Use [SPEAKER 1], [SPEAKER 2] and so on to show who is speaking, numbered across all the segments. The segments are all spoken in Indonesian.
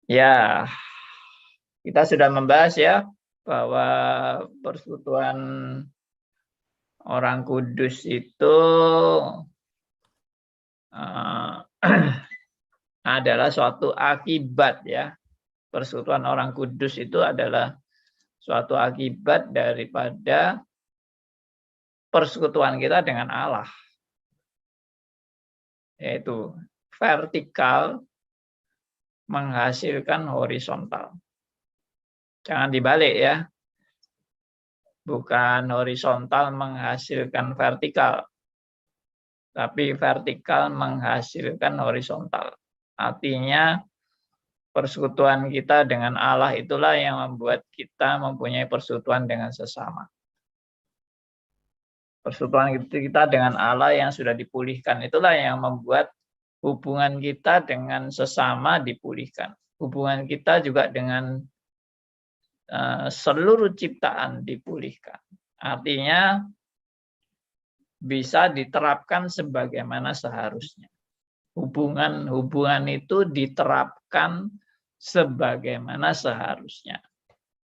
[SPEAKER 1] Ya, kita sudah membahas ya bahwa persekutuan orang kudus itu uh, adalah suatu akibat ya. Persekutuan orang kudus itu adalah suatu akibat daripada persekutuan kita dengan Allah, yaitu vertikal menghasilkan horizontal. Jangan dibalik ya, bukan horizontal menghasilkan vertikal, tapi vertikal menghasilkan horizontal. Artinya persekutuan kita dengan Allah itulah yang membuat kita mempunyai persekutuan dengan sesama. Persekutuan kita dengan Allah yang sudah dipulihkan itulah yang membuat hubungan kita dengan sesama dipulihkan. Hubungan kita juga dengan seluruh ciptaan dipulihkan. Artinya bisa diterapkan sebagaimana seharusnya. Hubungan itu diterapkan sebagaimana seharusnya.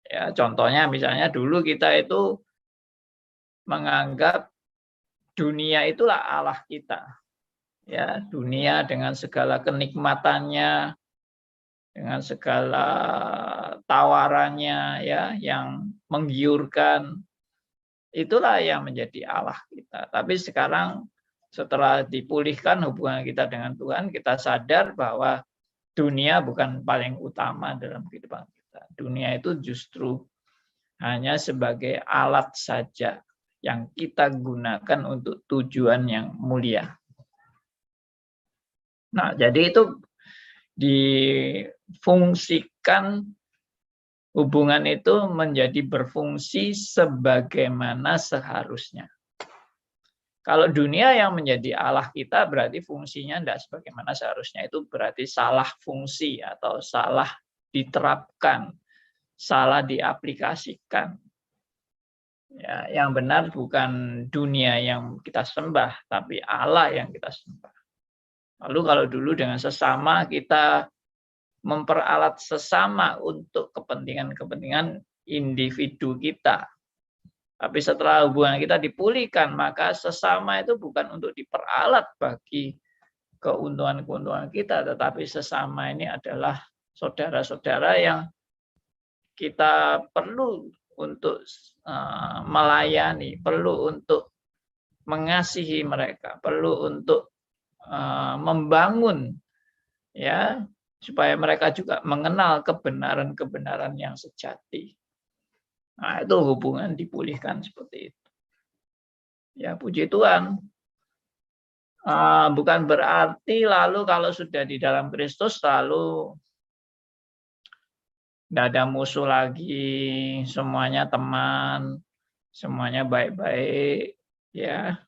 [SPEAKER 1] Ya, contohnya misalnya dulu kita itu menganggap dunia itulah Allah kita. Ya, dunia dengan segala kenikmatannya, dengan segala tawarannya ya yang menggiurkan, itulah yang menjadi Allah kita. Tapi sekarang setelah dipulihkan hubungan kita dengan Tuhan, kita sadar bahwa dunia bukan paling utama dalam kehidupan kita. Dunia itu justru hanya sebagai alat saja yang kita gunakan untuk tujuan yang mulia. Nah, jadi itu difungsikan, hubungan itu menjadi berfungsi sebagaimana seharusnya. Kalau dunia yang menjadi Allah kita berarti fungsinya tidak sebagaimana seharusnya, itu berarti salah fungsi atau salah diterapkan, salah diaplikasikan. Ya, yang benar bukan dunia yang kita sembah, tapi Allah yang kita sembah. Lalu kalau dulu dengan sesama kita memperalat sesama untuk kepentingan-kepentingan individu kita. Tapi setelah hubungan kita dipulihkan, maka sesama itu bukan untuk diperalat bagi keuntungan-keuntungan kita, tetapi sesama ini adalah saudara-saudara yang kita perlu untuk melayani, perlu untuk mengasihi mereka, perlu untuk membangun ya supaya mereka juga mengenal kebenaran-kebenaran yang sejati. Nah, itu hubungan dipulihkan seperti itu. Ya, puji Tuhan. Bukan berarti lalu kalau sudah di dalam Kristus lalu tidak ada musuh lagi, semuanya teman, semuanya baik-baik, ya.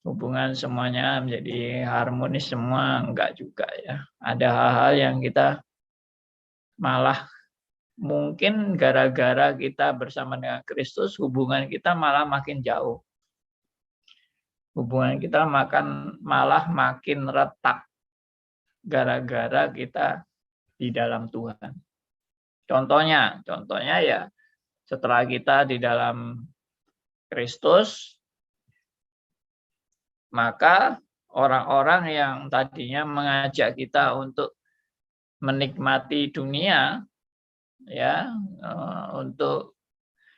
[SPEAKER 1] Hubungan semuanya menjadi harmonis semua, enggak juga ya. Ada hal-hal yang kita malah mungkin gara-gara kita bersama dengan Kristus, hubungan kita malah makin jauh. Hubungan kita malah makin retak gara-gara kita di dalam Tuhan. Contohnya ya setelah kita di dalam Kristus, maka orang-orang yang tadinya mengajak kita untuk menikmati dunia, ya, untuk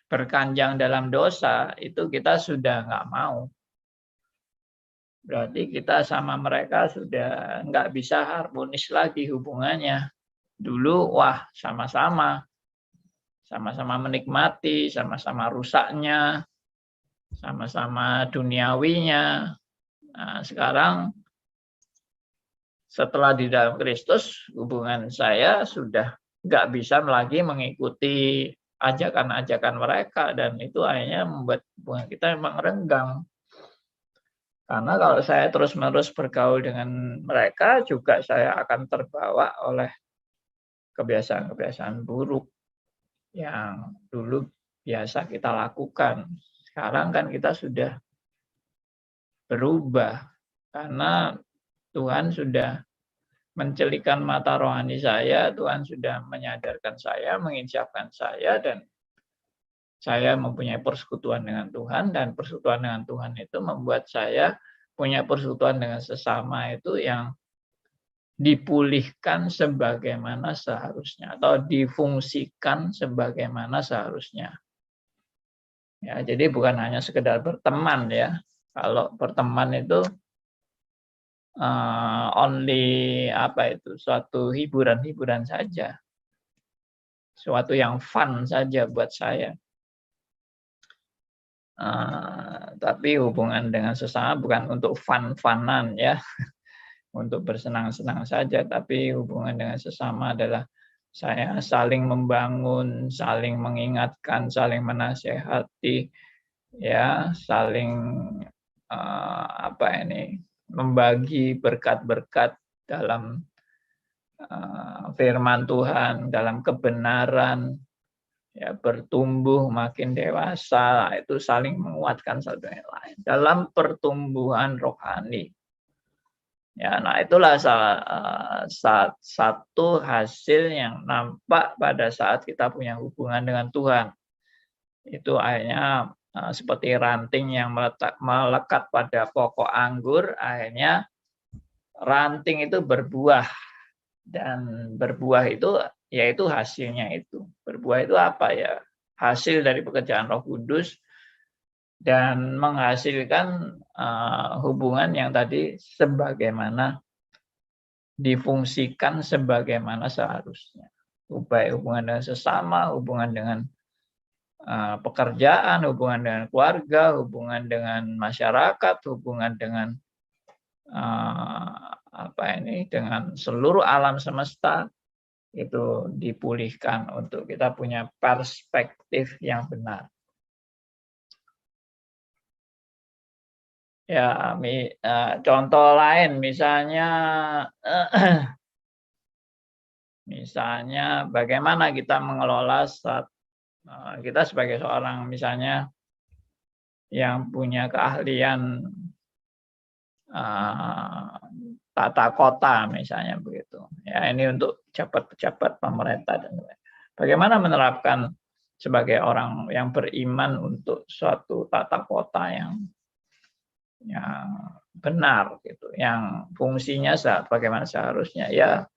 [SPEAKER 1] berkanjang dalam dosa, itu kita sudah nggak mau. Berarti kita sama mereka sudah nggak bisa harmonis lagi hubungannya. Dulu, wah, sama-sama menikmati, sama-sama rusaknya, sama-sama duniawinya. Nah, sekarang setelah di dalam Kristus, hubungan saya sudah nggak bisa lagi mengikuti ajakan-ajakan mereka, dan itu akhirnya membuat hubungan kita memang renggang. Karena kalau saya terus-menerus bergaul dengan mereka, juga saya akan terbawa oleh kebiasaan-kebiasaan buruk yang dulu biasa kita lakukan. Sekarang kan kita sudah berubah, karena Tuhan sudah mencelikan mata rohani saya, Tuhan sudah menyadarkan saya, menginsyafkan saya, dan saya mempunyai persekutuan dengan Tuhan, dan persekutuan dengan Tuhan itu membuat saya punya persekutuan dengan sesama itu yang dipulihkan sebagaimana seharusnya atau difungsikan sebagaimana seharusnya. Ya, jadi bukan hanya sekedar berteman ya. Kalau berteman itu only suatu hiburan-hiburan saja, suatu yang fun saja buat saya. Tapi hubungan dengan sesama bukan untuk fun-funan ya, untuk bersenang-senang saja, tapi hubungan dengan sesama adalah saya saling membangun, saling mengingatkan, saling menasehati, ya, saling membagi berkat-berkat dalam firman Tuhan, dalam kebenaran, ya, bertumbuh makin dewasa, itu saling menguatkan satu yang lain dalam pertumbuhan rohani. Ya, nah itulah satu hasil yang nampak pada saat kita punya hubungan dengan Tuhan. Itu akhirnya seperti ranting yang melekat pada pokok anggur, akhirnya ranting itu berbuah, dan berbuah itu yaitu hasilnya itu. Berbuah itu apa ya? Hasil dari pekerjaan Roh Kudus dan menghasilkan hubungan yang tadi sebagaimana difungsikan sebagaimana seharusnya. Baik hubungan dengan sesama, hubungan dengan pekerjaan, hubungan dengan keluarga, hubungan dengan masyarakat, hubungan dengan dengan seluruh alam semesta, itu dipulihkan untuk kita punya perspektif yang benar. Ya, contoh lain misalnya bagaimana kita mengelola kita sebagai seorang misalnya yang punya keahlian tata kota misalnya begitu. Ya, ini untuk pejabat-pejabat pemerintah dan lain. Bagaimana menerapkan sebagai orang yang beriman untuk suatu tata kota yang benar gitu, yang fungsinya bagaimana seharusnya. Ya,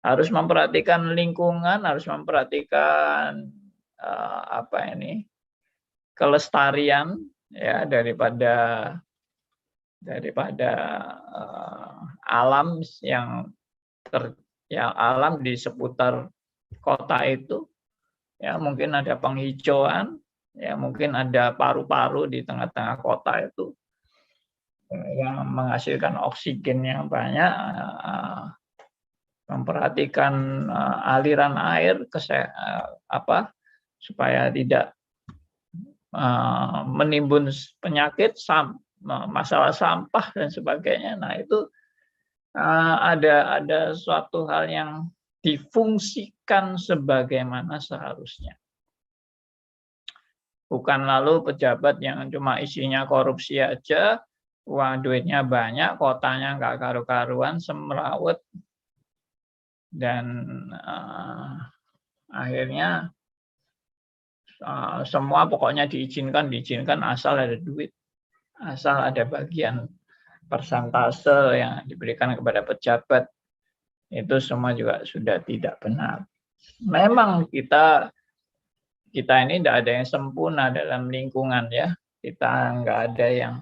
[SPEAKER 1] harus memperhatikan lingkungan, harus memperhatikan kelestarian ya daripada alam alam di seputar kota itu. Ya, mungkin ada penghijauan, ya mungkin ada paru-paru di tengah-tengah kota itu yang menghasilkan oksigen yang banyak, memperhatikan aliran air supaya tidak menimbun penyakit, masalah sampah dan sebagainya. Nah, itu ada suatu hal yang difungsikan sebagaimana seharusnya. Bukan lalu pejabat yang cuma isinya korupsi aja, uang duitnya banyak, kotanya nggak karu-karuan, semrawut, dan akhirnya semua pokoknya diizinkan asal ada duit, asal ada bagian persentase yang diberikan kepada pejabat. Itu semua juga sudah tidak benar. Memang kita ini tidak ada yang sempurna dalam lingkungan ya. Kita nggak ada yang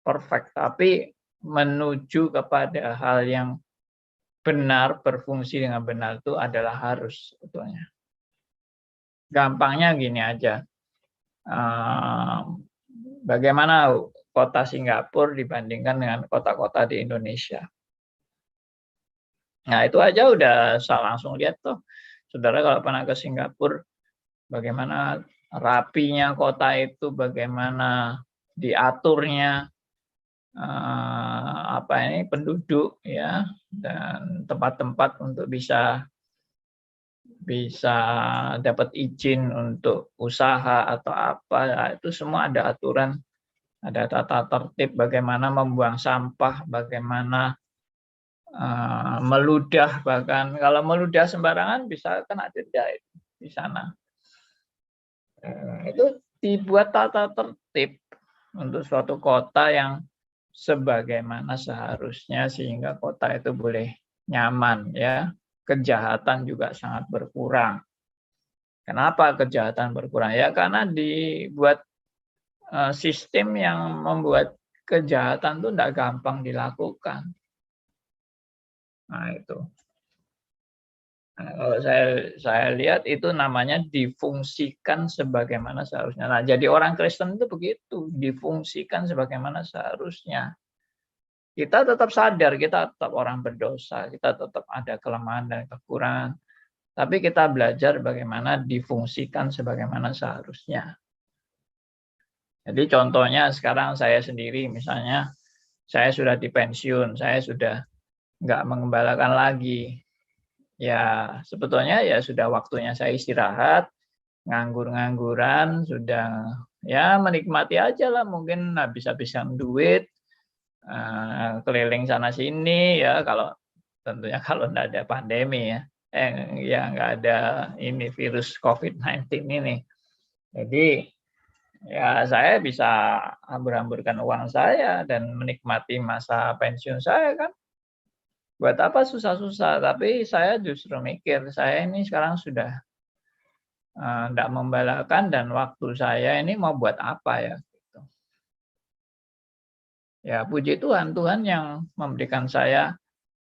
[SPEAKER 1] perfect, tapi menuju kepada hal yang benar, berfungsi dengan benar itu adalah harus sebetulnya. Gampangnya gini aja. Bagaimana kota Singapura dibandingkan dengan kota-kota di Indonesia? Nah, itu aja udah langsung lihat tuh. Saudara kalau pernah ke Singapura, bagaimana rapinya kota itu, bagaimana diaturnya penduduk ya, dan tempat-tempat untuk bisa dapat izin untuk usaha atau apa, nah, itu semua ada aturan, ada tata tertib bagaimana membuang sampah, bagaimana meludah, bahkan kalau meludah sembarangan bisa kena denda di sana. Itu dibuat tata tertib untuk suatu kota yang sebagaimana seharusnya sehingga kota itu boleh nyaman ya. Kejahatan juga sangat berkurang. Kenapa kejahatan berkurang? Ya karena dibuat sistem yang membuat kejahatan itu tidak gampang dilakukan. Nah itu. Nah, kalau saya lihat itu namanya difungsikan sebagaimana seharusnya. Nah, jadi orang Kristen itu begitu, difungsikan sebagaimana seharusnya. Kita tetap sadar, kita tetap orang berdosa, kita tetap ada kelemahan dan kekurangan. Tapi kita belajar bagaimana difungsikan sebagaimana seharusnya. Jadi contohnya sekarang saya sendiri, misalnya saya sudah di pensiun, saya sudah nggak mengembalakan lagi. Ya sebetulnya ya sudah waktunya saya istirahat, nganggur-ngangguran, sudah ya menikmati aja lah, mungkin habis-habisan duit, keliling sana sini ya, kalau tentunya kalau nggak ada pandemi ya, ya nggak ada ini virus COVID-19 ini. Jadi ya saya bisa hambur-hamburkan uang saya dan menikmati masa pensiun saya kan. Buat apa susah-susah, tapi saya justru mikir, saya ini sekarang sudah tidak membalakan dan waktu saya ini mau buat apa ya. Gitu. Ya puji Tuhan, Tuhan yang memberikan saya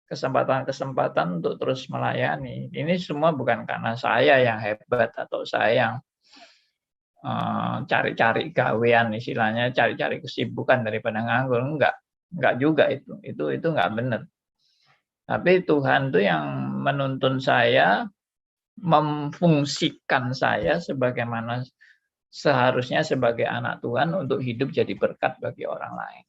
[SPEAKER 1] kesempatan-kesempatan untuk terus melayani. Ini semua bukan karena saya yang hebat atau saya yang cari-cari gawean, istilahnya cari-cari kesibukan daripada nganggur, enggak juga itu enggak benar. Tapi Tuhan itu yang menuntun saya, memfungsikan saya sebagaimana seharusnya sebagai anak Tuhan untuk hidup jadi berkat bagi orang lain.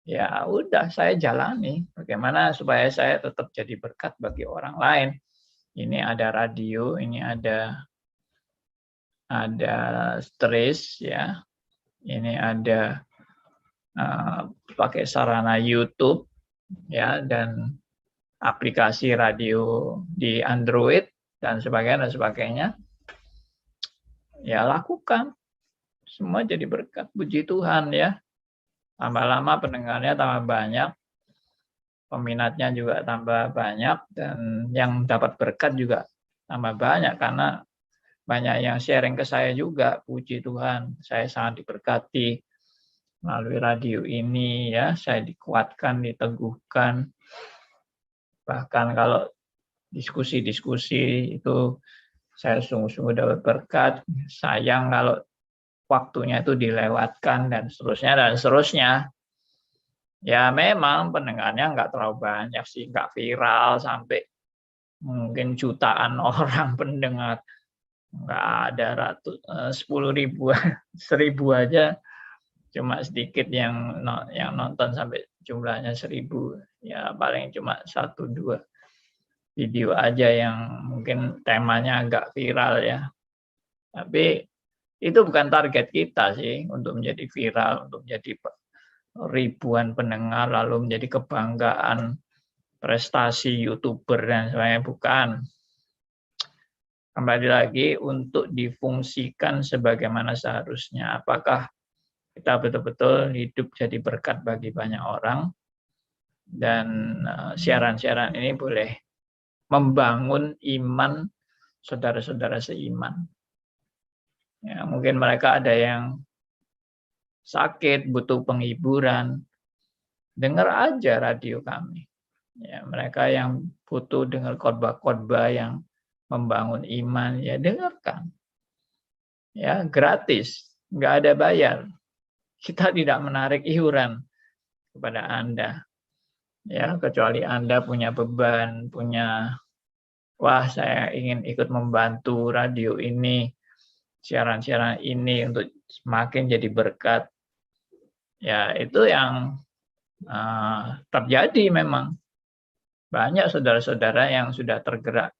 [SPEAKER 1] Ya udah saya jalani bagaimana supaya saya tetap jadi berkat bagi orang lain. Ini ada radio, ini ada stres ya. Ini ada pakai sarana YouTube ya, dan aplikasi radio di Android dan sebagainya. Ya lakukan. Semua jadi berkat. Puji Tuhan ya. Tambah lama pendengarnya tambah banyak. Peminatnya juga tambah banyak. Dan yang dapat berkat juga tambah banyak. Karena banyak yang sharing ke saya juga. Puji Tuhan. Saya sangat diberkati melalui radio ini ya. Saya dikuatkan, diteguhkan. Bahkan kalau diskusi-diskusi itu saya sungguh-sungguh dapat berkat. Sayang kalau waktunya itu dilewatkan dan seterusnya. Ya memang pendengarnya nggak terlalu banyak sih, nggak viral sampai mungkin jutaan orang pendengar. Nggak ada 10.000, 1.000 aja cuma sedikit yang nonton sampai jumlahnya 1.000. Ya paling cuma 1-2 video aja yang mungkin temanya agak viral ya. Tapi itu bukan target kita sih untuk menjadi viral, untuk menjadi ribuan pendengar lalu menjadi kebanggaan prestasi YouTuber dan sebagainya, bukan. Kembali lagi untuk difungsikan sebagaimana seharusnya. Apakah kita betul-betul hidup jadi berkat bagi banyak orang, dan siaran-siaran ini boleh membangun iman saudara-saudara seiman. Ya, mungkin mereka ada yang sakit, butuh penghiburan, dengar aja radio kami. Ya, mereka yang butuh dengar khotbah-khotbah yang membangun iman, ya dengarkan. Ya, gratis, nggak ada bayar. Kita tidak menarik iuran kepada Anda. Ya, kecuali Anda punya beban, wah saya ingin ikut membantu radio ini, siaran-siaran ini untuk semakin jadi berkat. Ya, itu yang terjadi memang. Banyak saudara-saudara yang sudah tergerak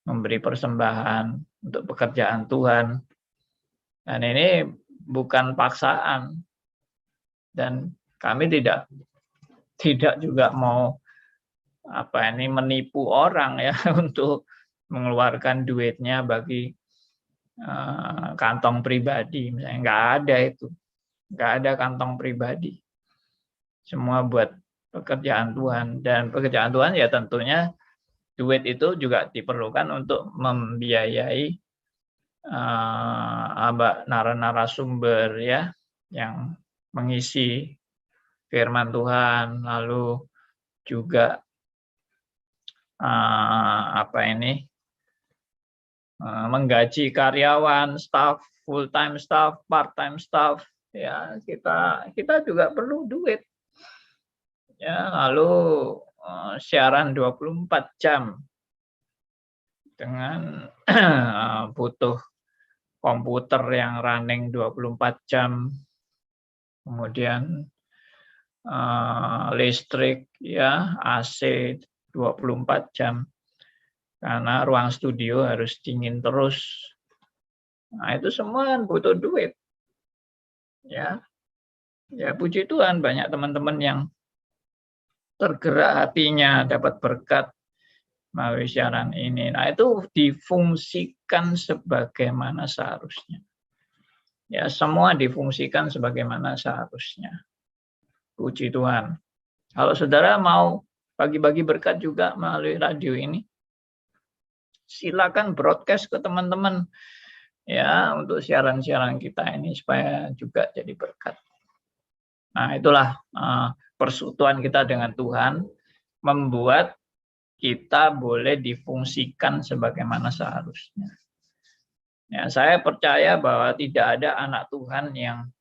[SPEAKER 1] memberi persembahan untuk pekerjaan Tuhan. Dan ini bukan paksaan. Dan kami tidak juga mau menipu orang ya untuk mengeluarkan duitnya bagi kantong pribadi, misalnya nggak ada itu, nggak ada kantong pribadi, semua buat pekerjaan Tuhan. Dan pekerjaan Tuhan ya tentunya duit itu juga diperlukan untuk membiayai narasumber ya yang mengisi firman Tuhan, lalu juga menggaji karyawan, staff, full time staff, part time staff, ya kita juga perlu duit. Ya, lalu siaran 24 jam dengan butuh komputer yang running 24 jam, kemudian listrik ya, AC 24 jam. Karena ruang studio harus dingin terus. Nah, itu semua kan butuh duit. Ya. Ya, puji Tuhan banyak teman-teman yang tergerak hatinya dapat berkat melalui siaran ini. Nah, itu difungsikan sebagaimana seharusnya. Ya, semua difungsikan sebagaimana seharusnya. Puji Tuhan. Kalau saudara mau bagi-bagi berkat juga melalui radio ini, silakan broadcast ke teman-teman ya untuk siaran-siaran kita ini supaya juga jadi berkat. Nah, itulah persekutuan kita dengan Tuhan membuat kita boleh difungsikan sebagaimana seharusnya. Ya, saya percaya bahwa tidak ada anak Tuhan yang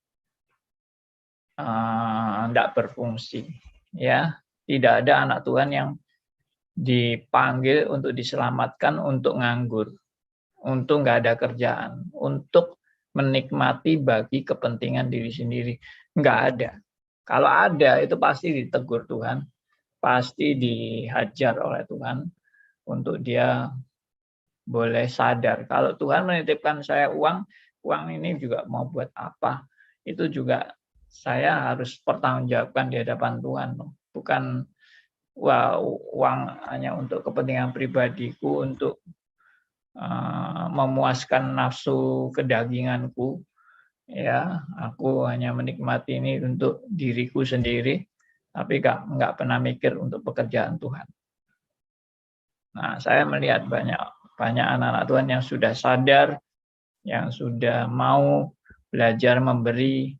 [SPEAKER 1] tidak berfungsi. Ya, tidak ada anak Tuhan yang dipanggil untuk diselamatkan untuk nganggur, untuk nggak ada kerjaan, untuk menikmati bagi kepentingan diri sendiri. Nggak ada. Kalau ada, itu pasti ditegur Tuhan, pasti dihajar oleh Tuhan untuk dia boleh sadar. Kalau Tuhan menitipkan saya uang ini juga mau buat apa? Itu juga saya harus pertanggungjawabkan di hadapan Tuhan. Bukan uang hanya untuk kepentingan pribadiku, untuk memuaskan nafsu kedaginganku. Ya, aku hanya menikmati ini untuk diriku sendiri, tapi nggak pernah mikir untuk pekerjaan Tuhan. Nah, saya melihat banyak anak-anak Tuhan yang sudah sadar, yang sudah mau belajar memberi,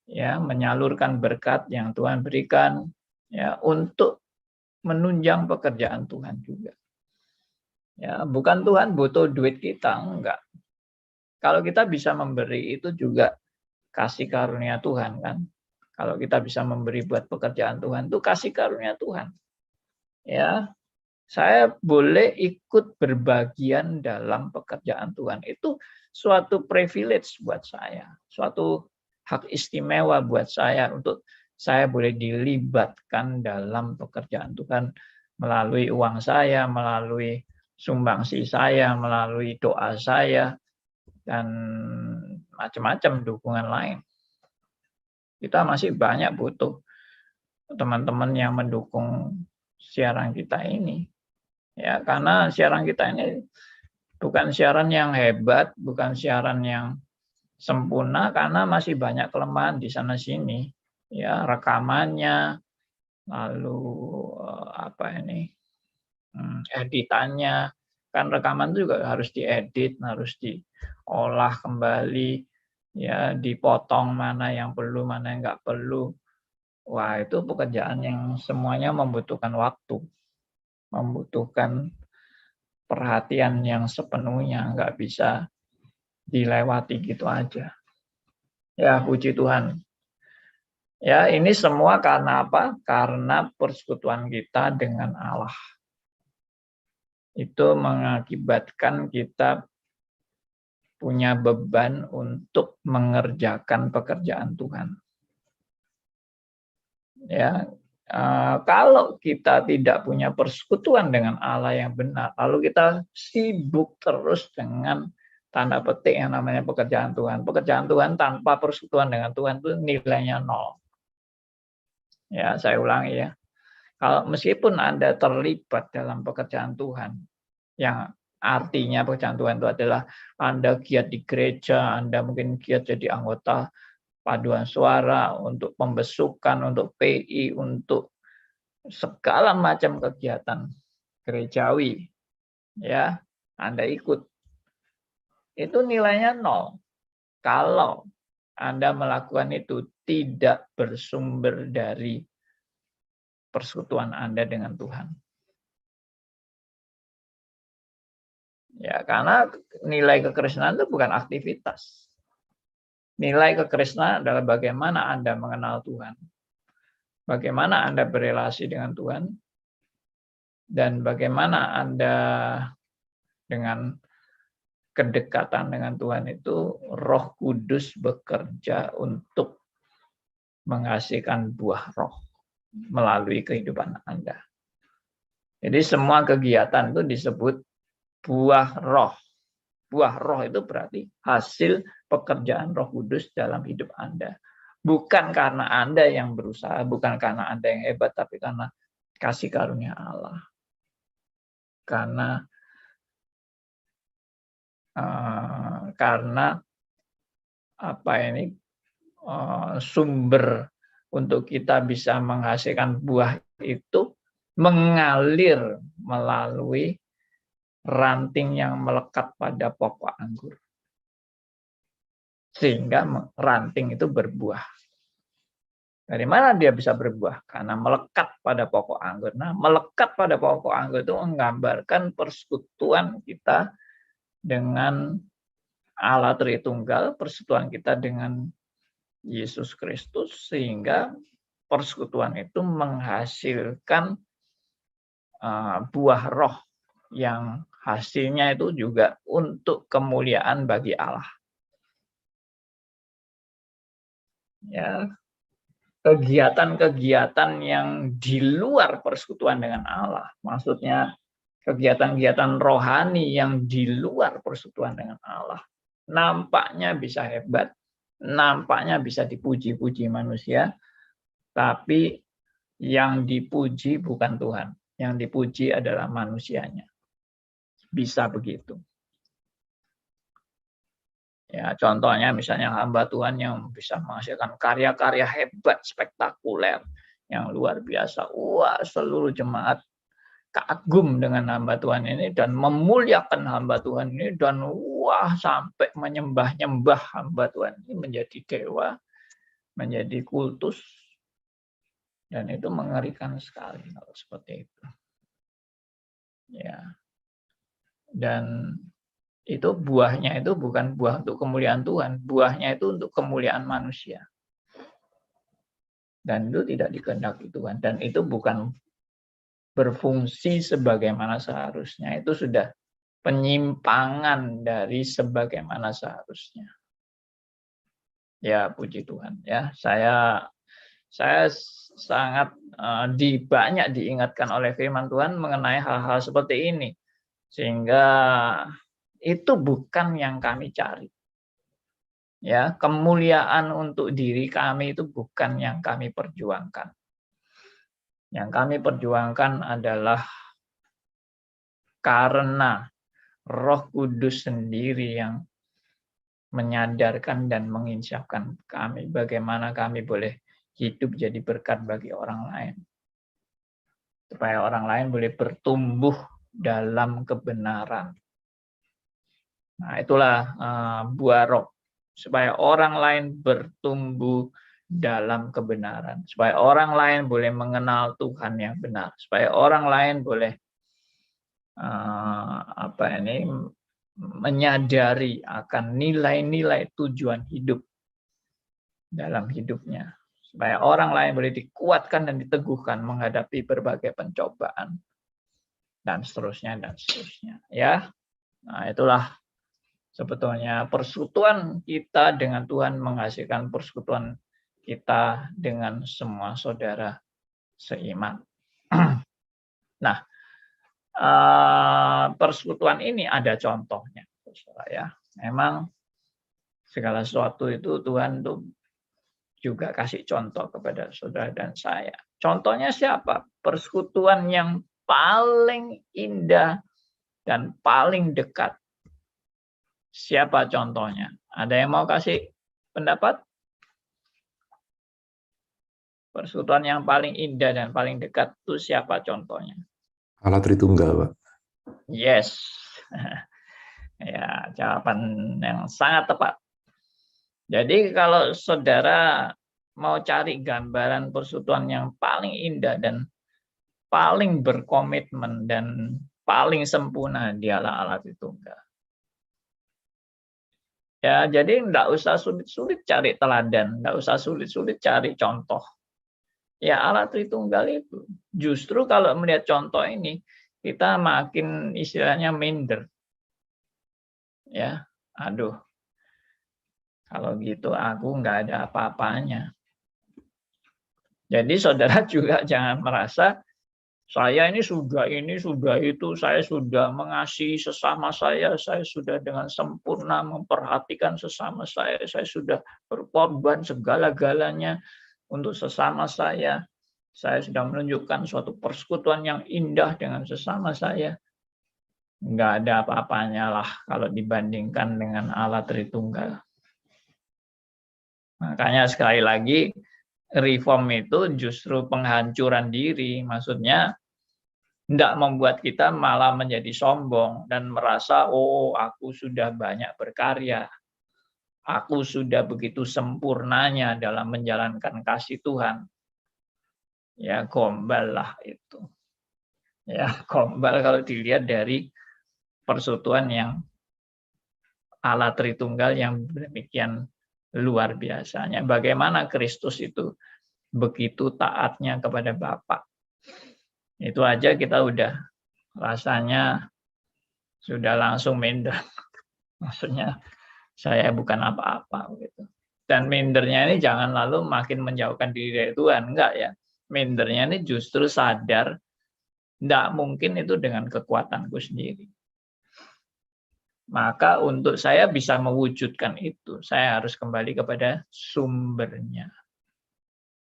[SPEAKER 1] ya, menyalurkan berkat yang Tuhan berikan, ya, untuk menunjang pekerjaan Tuhan juga. Ya, bukan Tuhan butuh duit kita, enggak. Kalau kita bisa memberi itu juga kasih karunia Tuhan kan. Kalau kita bisa memberi buat pekerjaan Tuhan itu kasih karunia Tuhan. Ya, saya boleh ikut berbagian dalam pekerjaan Tuhan. Itu suatu privilege buat saya, suatu hak istimewa buat saya untuk saya boleh dilibatkan dalam pekerjaan Tuhan melalui uang saya, melalui sumbangsi saya, melalui doa saya, dan macam-macam dukungan lain. Kita masih banyak butuh teman-teman yang mendukung siaran kita ini. Ya, karena siaran kita ini bukan siaran yang hebat, bukan siaran yang sempurna, karena masih banyak kelemahan di sana sini. Ya, rekamannya, lalu editannya, kan rekaman itu juga harus diedit, harus diolah kembali, ya, dipotong mana yang perlu, mana yang nggak perlu. Wah, itu pekerjaan yang semuanya membutuhkan waktu, membutuhkan perhatian yang sepenuhnya, nggak bisa dilewati gitu aja. Ya, puji Tuhan. Ya, ini semua karena apa? Karena persekutuan kita dengan Allah. Itu mengakibatkan kita punya beban untuk mengerjakan pekerjaan Tuhan. Ya, kalau kita tidak punya persekutuan dengan Allah yang benar, lalu kita sibuk terus dengan tanda petik yang namanya pekerjaan Tuhan. Pekerjaan Tuhan tanpa persekutuan dengan Tuhan itu nilainya 0. Ya, saya ulangi ya. Kalau meskipun Anda terlibat dalam pekerjaan Tuhan, yang artinya pekerjaan Tuhan itu adalah Anda giat di gereja, Anda mungkin giat jadi anggota paduan suara, untuk pembesukan, untuk PI, untuk segala macam kegiatan gerejawi, ya, Anda ikut. Itu nilainya 0. Kalau Anda melakukan itu tidak bersumber dari persekutuan Anda dengan Tuhan. Ya, karena nilai kekristenan itu bukan aktivitas. Nilai kekristenan adalah bagaimana Anda mengenal Tuhan. Bagaimana Anda berelasi dengan Tuhan. Dan bagaimana Anda dengan kedekatan dengan Tuhan itu, Roh Kudus bekerja untuk menghasilkan buah roh melalui kehidupan Anda. Jadi semua kegiatan itu disebut buah roh. Buah roh itu berarti hasil pekerjaan Roh Kudus dalam hidup Anda. Bukan karena Anda yang berusaha, bukan karena Anda yang hebat, tapi karena kasih karunia Allah. Karena sumber untuk kita bisa menghasilkan buah itu mengalir melalui ranting yang melekat pada pokok anggur. Sehingga ranting itu berbuah. Dari mana dia bisa berbuah? Karena melekat pada pokok anggur. Nah, melekat pada pokok anggur itu menggambarkan persekutuan kita dengan Allah Tritunggal, persekutuan kita dengan Yesus Kristus, sehingga persekutuan itu menghasilkan buah roh yang hasilnya itu juga untuk kemuliaan bagi Allah. Ya, kegiatan-kegiatan yang di luar persekutuan dengan Allah, maksudnya kegiatan-kegiatan rohani yang di luar persekutuan dengan Allah, nampaknya bisa hebat, nampaknya bisa dipuji-puji manusia, tapi yang dipuji bukan Tuhan, yang dipuji adalah manusianya. Bisa begitu. Ya, contohnya misalnya hamba Tuhan yang bisa menghasilkan karya-karya hebat, spektakuler, yang luar biasa. Wah, seluruh jemaat kagum dengan hamba Tuhan ini dan memuliakan hamba Tuhan ini, dan wah, sampai menyembah-nyembah hamba Tuhan ini menjadi dewa, menjadi kultus. Dan itu mengerikan sekali kalau seperti itu. Ya. Dan itu buahnya itu bukan buah untuk kemuliaan Tuhan, buahnya itu untuk kemuliaan manusia. Dan itu tidak dikehendaki Tuhan, dan itu bukan berfungsi sebagaimana seharusnya. Itu sudah penyimpangan dari sebagaimana seharusnya. Ya, puji Tuhan. Ya, saya sangat banyak diingatkan oleh firman Tuhan mengenai hal-hal seperti ini, sehingga itu bukan yang kami cari. Ya, kemuliaan untuk diri kami itu bukan yang kami perjuangkan. Yang kami perjuangkan adalah karena Roh Kudus sendiri yang menyadarkan dan menginsyafkan kami bagaimana kami boleh hidup jadi berkat bagi orang lain. Supaya orang lain boleh bertumbuh dalam kebenaran. Nah, itulah buah roh. Supaya orang lain bertumbuh dalam kebenaran. Supaya orang lain boleh mengenal Tuhan yang benar. Supaya orang lain boleh menyadari akan nilai-nilai tujuan hidup dalam hidupnya. Supaya orang lain boleh dikuatkan dan diteguhkan menghadapi berbagai pencobaan. Dan seterusnya, dan seterusnya. Ya, nah itulah sebetulnya persekutuan kita dengan Tuhan menghasilkan persekutuan kita dengan semua saudara seiman. Nah, persekutuan ini ada contohnya, saudara ya. Memang segala sesuatu itu Tuhan tuh juga kasih contoh kepada saudara dan saya. Contohnya siapa? Persekutuan yang paling indah dan paling dekat. Siapa contohnya? Ada yang mau kasih pendapat? Persekutuan yang paling indah dan paling dekat itu siapa contohnya?
[SPEAKER 2] Allah Tritunggal, Pak.
[SPEAKER 1] Yes. Ya, jawaban yang sangat tepat. Jadi kalau saudara mau cari gambaran persekutuan yang paling indah dan paling berkomitmen dan paling sempurna, dialah Allah Tritunggal. Ya, jadi enggak usah sulit-sulit cari teladan, enggak usah sulit-sulit cari contoh. Ya, Allah Tritunggal itu. Justru kalau melihat contoh ini, kita makin istilahnya minder. Ya, aduh, kalau gitu aku enggak ada apa-apanya. Jadi saudara juga jangan merasa saya ini sudah itu, saya sudah mengasihi sesama saya sudah dengan sempurna memperhatikan sesama saya sudah berkorban segala-galanya untuk sesama saya sudah menunjukkan suatu persekutuan yang indah dengan sesama saya. Enggak ada apa-apanya lah kalau dibandingkan dengan Allah Tritunggal. Makanya sekali lagi, reform itu justru penghancuran diri, maksudnya tidak membuat kita malah menjadi sombong dan merasa, oh aku sudah banyak berkarya, aku sudah begitu sempurnanya dalam menjalankan kasih Tuhan. Ya gombal lah itu. Ya gombal kalau dilihat dari persekutuan yang Allah Tritunggal yang demikian luar biasanya. Bagaimana Kristus itu begitu taatnya kepada Bapa. Itu aja kita udah rasanya sudah langsung minder. Maksudnya saya bukan apa-apa gitu. Dan mindernya ini jangan lalu makin menjauhkan diri dari Tuhan, enggak ya. Mindernya ini justru sadar enggak mungkin itu dengan kekuatanku sendiri. Maka untuk saya bisa mewujudkan itu, saya harus kembali kepada sumbernya.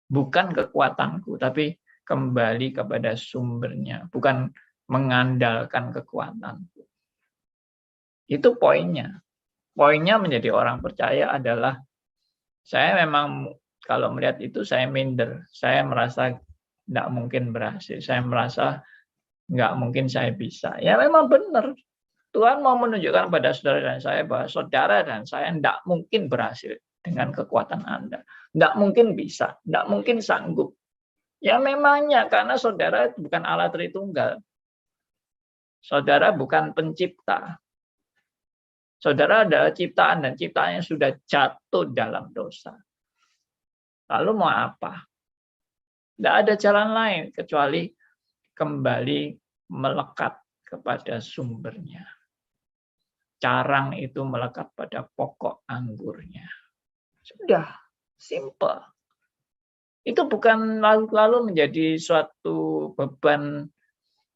[SPEAKER 1] Bukan kekuatanku, tapi kembali kepada sumbernya, bukan mengandalkan kekuatanku. Itu poinnya. Poinnya menjadi orang percaya adalah saya memang kalau melihat itu saya minder, saya merasa tidak mungkin berhasil, saya merasa nggak mungkin saya bisa. Ya memang benar, Tuhan mau menunjukkan pada saudara dan saya bahwa saudara dan saya tidak mungkin berhasil dengan kekuatan Anda. Tidak mungkin bisa, tidak mungkin sanggup. Ya memangnya karena saudara bukan Allah Tritunggal. Saudara bukan pencipta. Saudara adalah ciptaan dan ciptaannya sudah jatuh dalam dosa. Lalu mau apa? Tidak ada jalan lain kecuali kembali melekat kepada sumbernya. Carang itu melekat pada pokok anggurnya. Sudah, simple. Itu bukan lalu menjadi suatu beban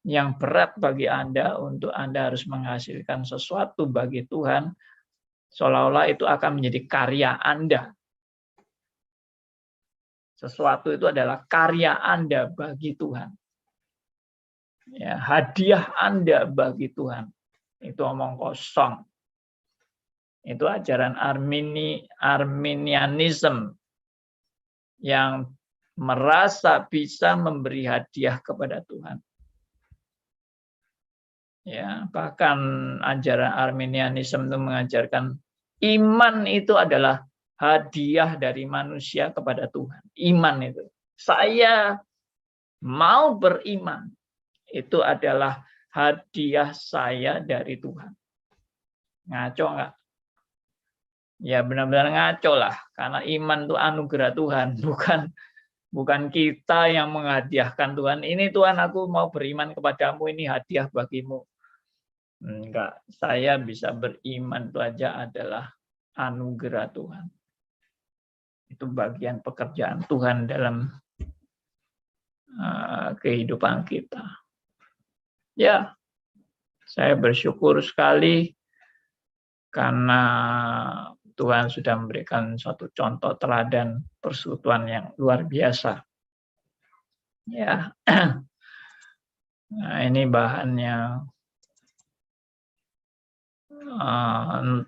[SPEAKER 1] yang berat bagi Anda untuk Anda harus menghasilkan sesuatu bagi Tuhan, seolah-olah itu akan menjadi karya Anda. Sesuatu itu adalah karya Anda bagi Tuhan. Ya, hadiah Anda bagi Tuhan. Itu omong kosong. Itu ajaran Arminianism yang merasa bisa memberi hadiah kepada Tuhan. Ya, bahkan ajaran Arminianism itu mengajarkan iman itu adalah hadiah dari manusia kepada Tuhan. Iman itu. Saya mau beriman. Itu adalah hadiah saya dari Tuhan. Ngaco enggak? Ya benar-benar ngaco lah. Karena iman itu anugerah Tuhan. Bukan kita yang menghadiahkan Tuhan. Ini Tuhan aku mau beriman kepadamu. Ini hadiah bagimu. Enggak. Saya bisa beriman itu aja adalah anugerah Tuhan. Itu bagian pekerjaan Tuhan dalam kehidupan kita. Ya, saya bersyukur sekali karena Tuhan sudah memberikan suatu contoh teladan persekutuan yang luar biasa. Ya. Nah, ini bahannya.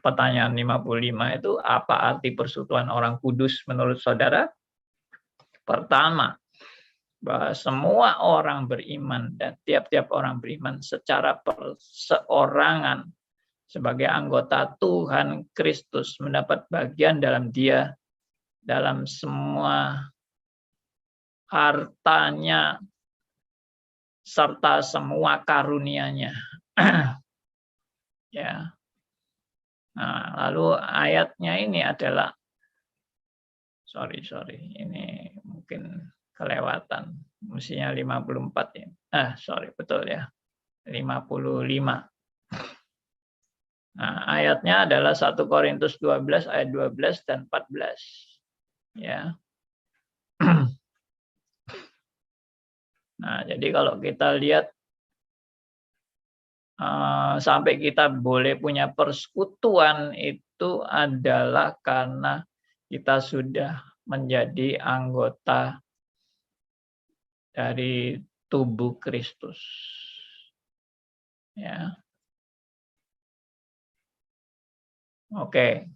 [SPEAKER 1] Pertanyaan 55 itu apa arti persekutuan orang kudus menurut saudara? Pertama, bahwa semua orang beriman dan tiap-tiap orang beriman secara perseorangan sebagai anggota Tuhan Kristus mendapat bagian dalam Dia, dalam semua hartanya serta semua karunia-Nya. Ya. Nah, lalu ayatnya ini adalah sorry, ini mungkin kelewatan. Mestinya 54 ya. Sorry, betul ya. 55. Nah, ayatnya adalah 1 Korintus 12 ayat 12 dan 14. Ya. Nah, jadi kalau kita lihat sampai kita boleh punya persekutuan itu adalah karena kita sudah menjadi anggota dari tubuh Kristus. Ya. Oke.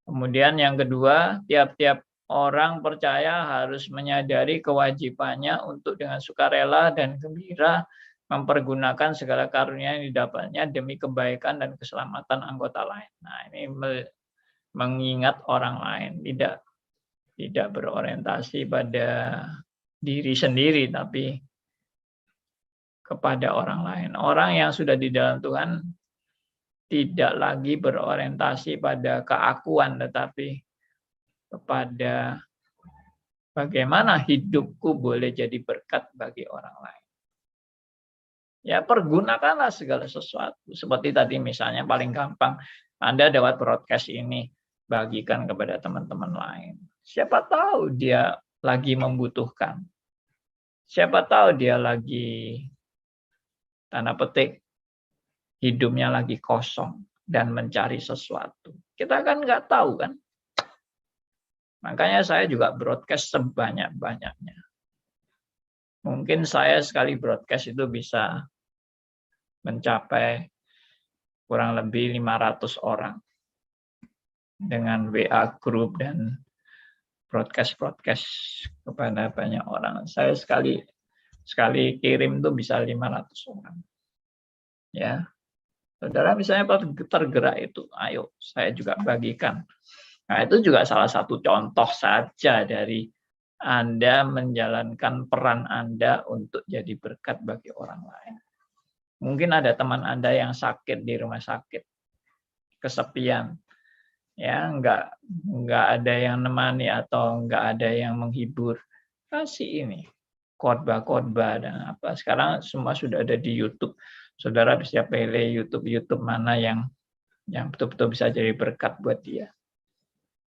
[SPEAKER 1] Kemudian yang kedua, tiap-tiap orang percaya harus menyadari kewajibannya untuk dengan sukarela dan gembira mempergunakan segala karunia yang didapatnya demi kebaikan dan keselamatan anggota lain. Nah, ini mengingat orang lain, tidak berorientasi pada diri sendiri, tapi kepada orang lain. Orang yang sudah di dalam Tuhan tidak lagi berorientasi pada keakuan, tetapi kepada bagaimana hidupku boleh jadi berkat bagi orang lain. Ya, pergunakanlah segala sesuatu. Seperti tadi misalnya paling gampang, Anda dapat broadcast ini, bagikan kepada teman-teman lain. Siapa tahu dia lagi membutuhkan. Siapa tahu dia lagi, tanda petik, hidupnya lagi kosong dan mencari sesuatu. Kita kan nggak tahu kan. Makanya saya juga broadcast sebanyak-banyaknya. Mungkin saya sekali broadcast itu bisa mencapai kurang lebih 500 orang dengan WA group dan broadcast kepada banyak orang. Saya sekali kirim itu bisa 500 orang. Ya. Saudara misalnya tergerak itu, ayo saya juga bagikan. Nah, itu juga salah satu contoh saja dari Anda menjalankan peran Anda untuk jadi berkat bagi orang lain. Mungkin ada teman Anda yang sakit di rumah sakit, kesepian, ya nggak ada yang nemani atau nggak ada yang menghibur. Kasih ini khotbah dan apa. Sekarang semua sudah ada di YouTube. Saudara bisa pilih YouTube mana yang betul-betul bisa jadi berkat buat dia.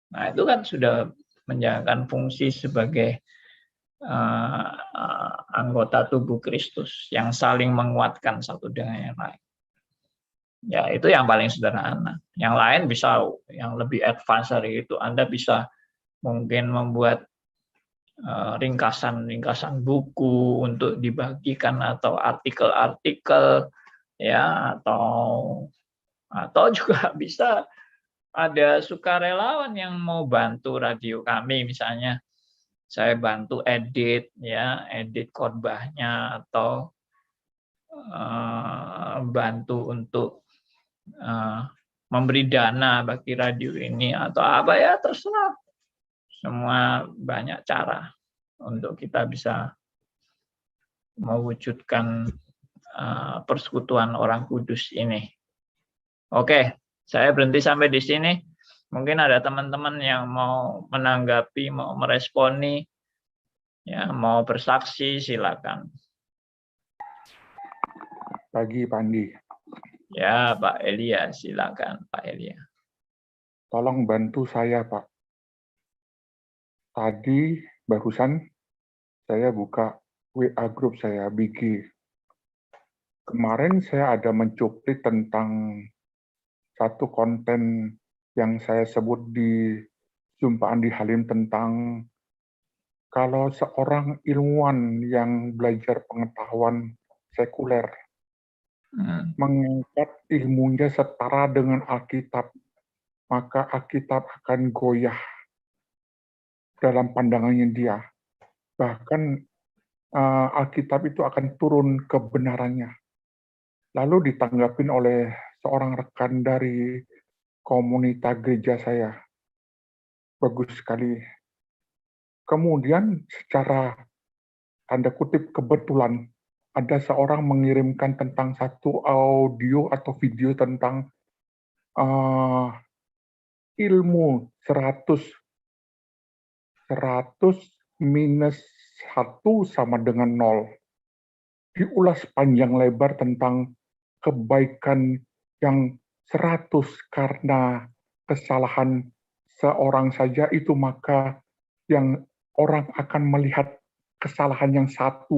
[SPEAKER 1] Nah, itu kan sudah menjalankan fungsi sebagai anggota tubuh Kristus yang saling menguatkan satu dengan yang lain. Ya, itu yang paling sederhana. Yang lain bisa yang lebih advance dari itu. Anda bisa mungkin membuat ringkasan buku untuk dibagikan atau artikel-artikel, ya, atau juga bisa ada sukarelawan yang mau bantu radio kami, misalnya saya bantu edit khotbahnya atau bantu untuk memberi dana bagi radio ini atau apa, ya terserah. Semua banyak cara untuk kita bisa mewujudkan persekutuan orang kudus ini. Oke, saya berhenti sampai di sini. Mungkin ada teman-teman yang mau menanggapi, mau meresponi, ya, mau bersaksi, silakan.
[SPEAKER 3] Pagi, Pak Andi.
[SPEAKER 1] Ya, Pak Elia, silakan, Pak Elia.
[SPEAKER 3] Tolong bantu saya, Pak. Tadi barusan saya buka WA grup saya, BG. Kemarin saya ada mencuplik tentang satu konten yang saya sebut di jumpaan di Halim tentang kalau seorang ilmuwan yang belajar pengetahuan sekuler mengangkat ilmunya setara dengan Alkitab, maka Alkitab akan goyah dalam pandangannya dia. Bahkan Alkitab itu akan turun kebenarannya. Lalu ditanggapin oleh seorang rekan dari komunitas gereja saya. Bagus sekali. Kemudian secara tanda kutip kebetulan ada seorang mengirimkan tentang satu audio atau video tentang ilmu 100 minus 1 sama dengan 0. Diulas panjang lebar tentang kebaikan yang 100 karena kesalahan seorang saja itu, maka yang orang akan melihat kesalahan yang 1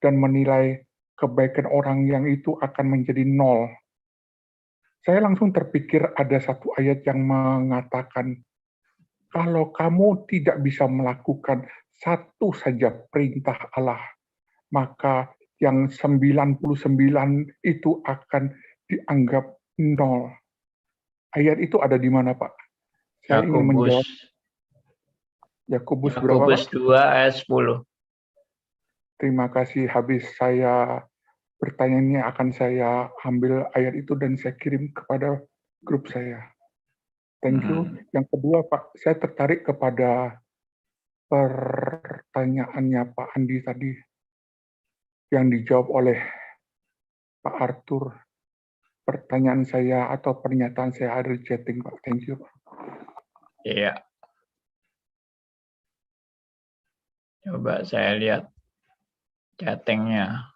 [SPEAKER 3] dan menilai kebaikan orang yang itu akan menjadi 0. Saya langsung terpikir ada satu ayat yang mengatakan, kalau kamu tidak bisa melakukan satu saja perintah Allah, maka yang 99 itu akan dianggap 0. Ayat itu ada di mana, Pak? Saya ingin menjawab. Yakobus berapa, Pak?
[SPEAKER 1] 2 ayat 10.
[SPEAKER 3] Terima kasih. Habis saya pertanyaannya akan saya ambil ayat itu dan saya kirim kepada grup saya. Thank you. Yang kedua, Pak, saya tertarik kepada pertanyaannya Pak Andi tadi yang dijawab oleh Pak Arthur. Pertanyaan saya atau pernyataan saya ada di chatting, Pak. Thank you, Pak.
[SPEAKER 1] Iya. Coba saya lihat chattingnya.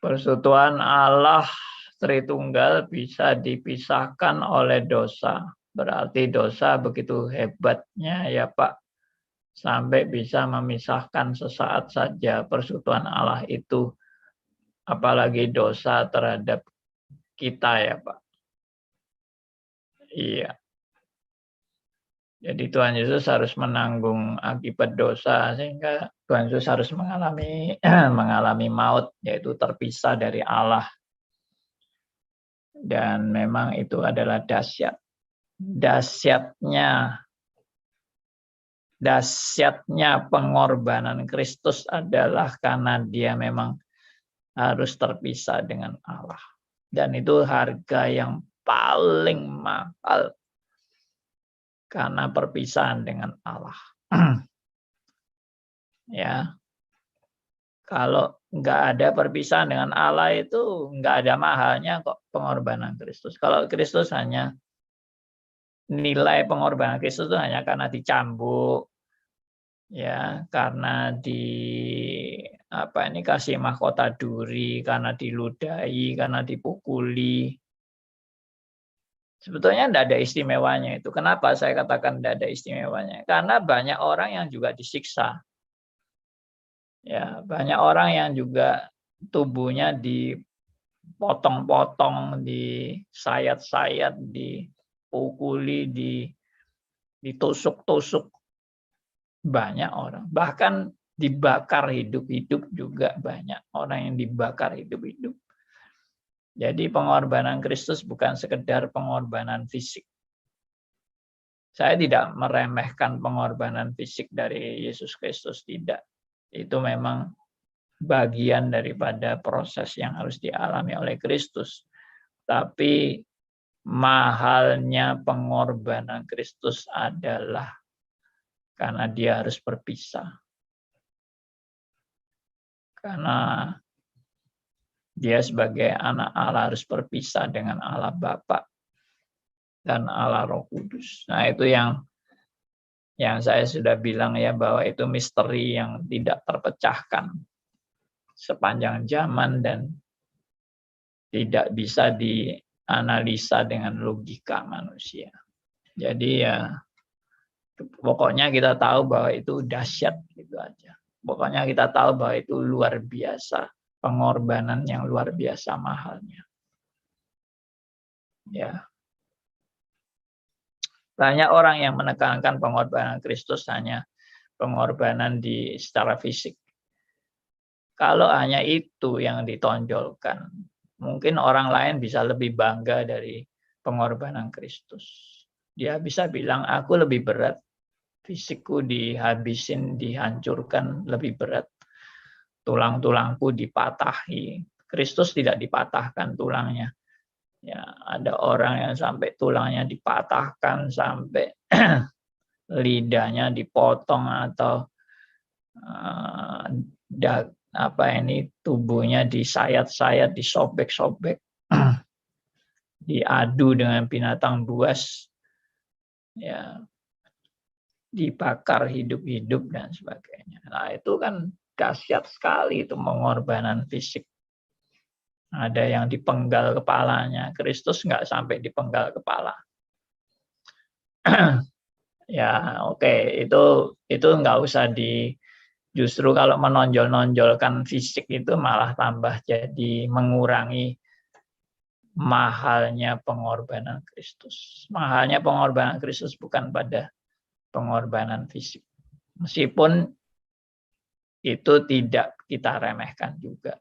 [SPEAKER 1] Persekutuan Allah Tritunggal bisa dipisahkan oleh dosa. Berarti dosa begitu hebatnya ya Pak, sampai bisa memisahkan sesaat saja persekutuan Allah itu, apalagi dosa terhadap kita ya Pak. Iya. Jadi Tuhan Yesus harus menanggung akibat dosa, sehingga Tuhan Yesus harus mengalami maut, yaitu terpisah dari Allah. Dan memang itu adalah dahsyat. Dahsyatnya pengorbanan Kristus adalah karena dia memang harus terpisah dengan Allah. Dan itu harga yang paling mahal karena perpisahan dengan Allah. Ya, kalau nggak ada perpisahan dengan Allah itu nggak ada mahalnya kok pengorbanan Kristus. Kalau Kristus hanya nilai pengorbanan Kristus itu hanya karena dicambuk, ya, karena kasih mahkota duri, karena diludahi, karena dipukuli. Sebetulnya tidak ada istimewanya itu. Kenapa saya katakan tidak ada istimewanya? Karena banyak orang yang juga disiksa. Ya, banyak orang yang juga tubuhnya dipotong-potong, disayat-sayat, dipukuli, ditusuk-tusuk. Banyak orang. Bahkan dibakar hidup-hidup juga banyak orang yang dibakar hidup-hidup. Jadi pengorbanan Kristus bukan sekedar pengorbanan fisik. Saya tidak meremehkan pengorbanan fisik dari Yesus Kristus, tidak. Itu memang bagian daripada proses yang harus dialami oleh Kristus. Tapi mahalnya pengorbanan Kristus adalah karena dia harus berpisah. Karena dia sebagai anak Allah harus berpisah dengan Allah Bapa dan Allah Roh Kudus. Nah, itu yang saya sudah bilang ya, bahwa itu misteri yang tidak terpecahkan sepanjang zaman dan tidak bisa dianalisa dengan logika manusia. Jadi ya pokoknya kita tahu bahwa itu dahsyat gitu aja. Pokoknya kita tahu bahwa itu luar biasa. pengorbanan yang luar biasa mahalnya. Ya. Banyak orang yang menekankan pengorbanan Kristus hanya pengorbanan secara fisik. Kalau hanya itu yang ditonjolkan, mungkin orang lain bisa lebih bangga dari pengorbanan Kristus. Dia bisa bilang, aku lebih berat, fisikku dihabisin, dihancurkan lebih berat. Tulang-tulangku dipatahi. Kristus tidak dipatahkan tulangnya. Ya, ada orang yang sampai tulangnya dipatahkan, sampai lidahnya dipotong atau tubuhnya disayat-sayat, disobek-sobek, diadu dengan binatang buas, ya, dibakar hidup-hidup dan sebagainya. Nah, itu kan dahsyat sekali, itu pengorbanan fisik. Ada yang dipenggal kepalanya, Kristus nggak sampai dipenggal kepala. Ya, oke, itu nggak usah justru kalau menonjol-nonjolkan fisik itu malah tambah jadi mengurangi mahalnya pengorbanan Kristus. Mahalnya pengorbanan Kristus bukan pada pengorbanan fisik. Meskipun itu tidak kita remehkan juga.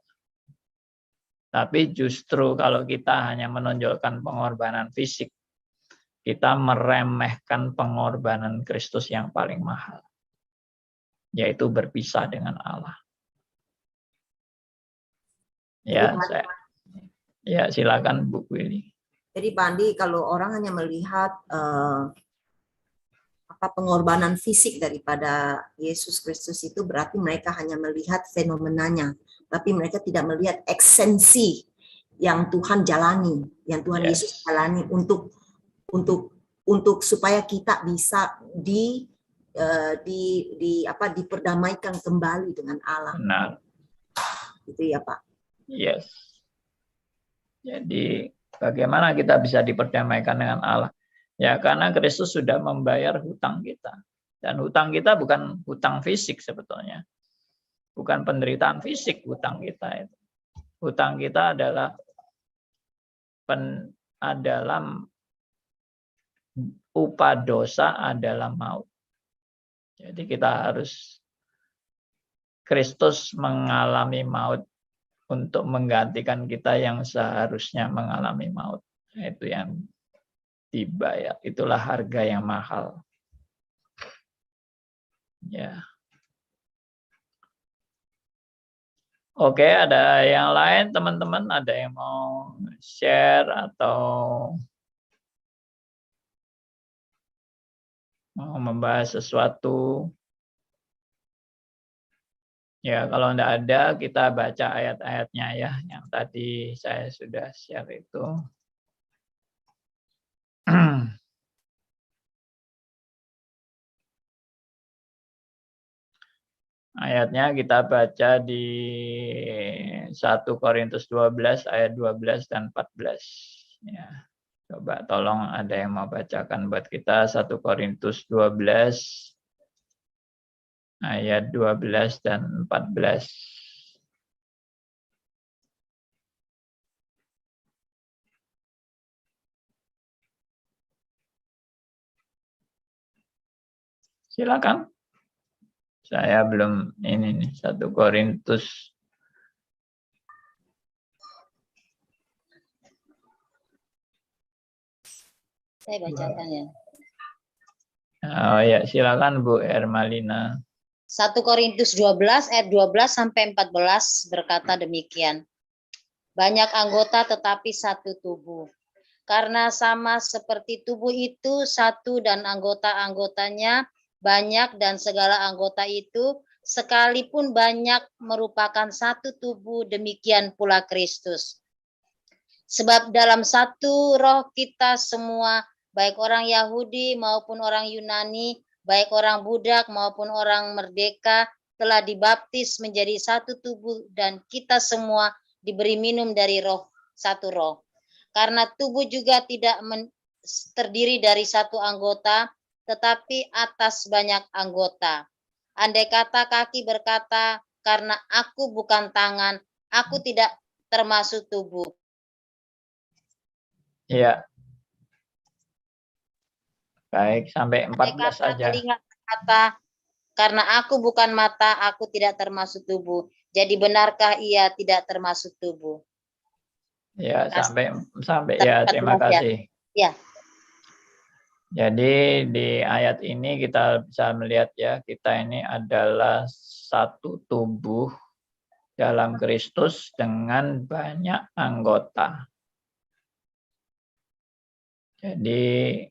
[SPEAKER 1] Tapi justru kalau kita hanya menonjolkan pengorbanan fisik, kita meremehkan pengorbanan Kristus yang paling mahal, yaitu berpisah dengan Allah. Ya, silakan Bu Willy.
[SPEAKER 4] Jadi Pak Andi, kalau orang hanya melihat pengorbanan fisik daripada Yesus Kristus, itu berarti mereka hanya melihat fenomenanya, tapi mereka tidak melihat esensi yang Tuhan jalani, yang Tuhan Yesus jalani untuk supaya kita bisa diperdamaikan kembali dengan Allah.
[SPEAKER 1] Benar.
[SPEAKER 4] Itu ya Pak.
[SPEAKER 1] Yes. Jadi bagaimana kita bisa diperdamaikan dengan Allah? Ya, karena Kristus sudah membayar hutang kita. Dan hutang kita bukan hutang fisik sebetulnya. Bukan penderitaan fisik hutang kita itu. Hutang kita adalah upah dosa adalah maut. Jadi Kristus mengalami maut untuk menggantikan kita yang seharusnya mengalami maut. Itu yang dibayar. Itulah harga yang mahal. Ya. Oke, ada yang lain teman-teman? Ada yang mau share atau mau membahas sesuatu? Ya, kalau enggak ada, kita baca ayat-ayatnya ya, yang tadi saya sudah share itu. Ayatnya kita baca di 1 Korintus 12 ayat 12 dan 14. Ya. Coba tolong ada yang mau bacakan buat kita 1 Korintus 12 ayat 12 dan 14. Silakan. Saya belum ini nih 1 Korintus.
[SPEAKER 5] Saya bacakan ya.
[SPEAKER 1] Oh ya, silakan Bu Ermalina.
[SPEAKER 5] 1 Korintus 12 ayat 12 sampai 14 berkata demikian. Banyak anggota tetapi satu tubuh. Karena sama seperti tubuh itu satu dan anggota-anggotanya banyak dan segala anggota itu sekalipun banyak merupakan satu tubuh, demikian pula Kristus. Sebab dalam satu roh kita semua, baik orang Yahudi maupun orang Yunani, baik orang budak maupun orang merdeka, telah dibaptis menjadi satu tubuh dan kita semua diberi minum dari satu roh. Karena tubuh juga tidak terdiri dari satu anggota, tetapi atas banyak anggota. Andai kata kaki berkata, karena aku bukan tangan, aku tidak termasuk tubuh.
[SPEAKER 1] Ya, baik, sampai
[SPEAKER 5] Andai
[SPEAKER 1] 14
[SPEAKER 5] kata
[SPEAKER 1] saja.
[SPEAKER 5] telinga berkata, karena aku bukan mata, aku tidak termasuk tubuh. Jadi benarkah ia tidak termasuk tubuh?
[SPEAKER 1] Ya, sampai ya, terima
[SPEAKER 5] 14 ya.
[SPEAKER 1] kasih.
[SPEAKER 5] Ya,
[SPEAKER 1] Jadi di ayat ini kita bisa melihat ya, kita ini adalah satu tubuh dalam Kristus dengan banyak anggota. Jadi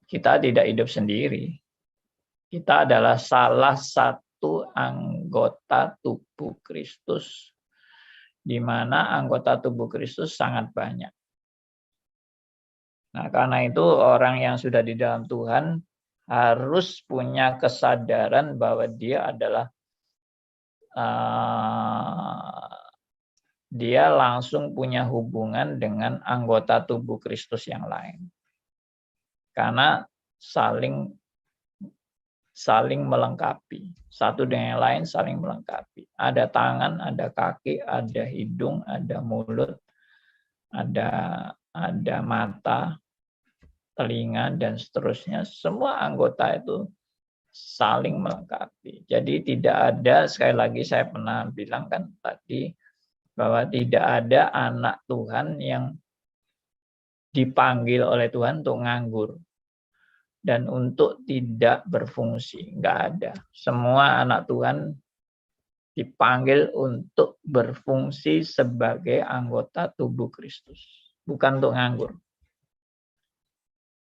[SPEAKER 1] kita tidak hidup sendiri. Kita adalah salah satu anggota tubuh Kristus, di mana anggota tubuh Kristus sangat banyak. Nah, karena itu orang yang sudah di dalam Tuhan harus punya kesadaran bahwa dia adalah dia langsung punya hubungan dengan anggota tubuh Kristus yang lain. Karena saling melengkapi. Satu dengan yang lain saling melengkapi. Ada tangan, ada kaki, ada hidung, ada mulut, ada mata, telinga, dan seterusnya. Semua anggota itu saling melengkapi. Jadi tidak ada, sekali lagi saya pernah bilang kan tadi, bahwa tidak ada anak Tuhan yang dipanggil oleh Tuhan untuk nganggur dan untuk tidak berfungsi. Enggak ada. Semua anak Tuhan dipanggil untuk berfungsi sebagai anggota tubuh Kristus, bukan untuk nganggur.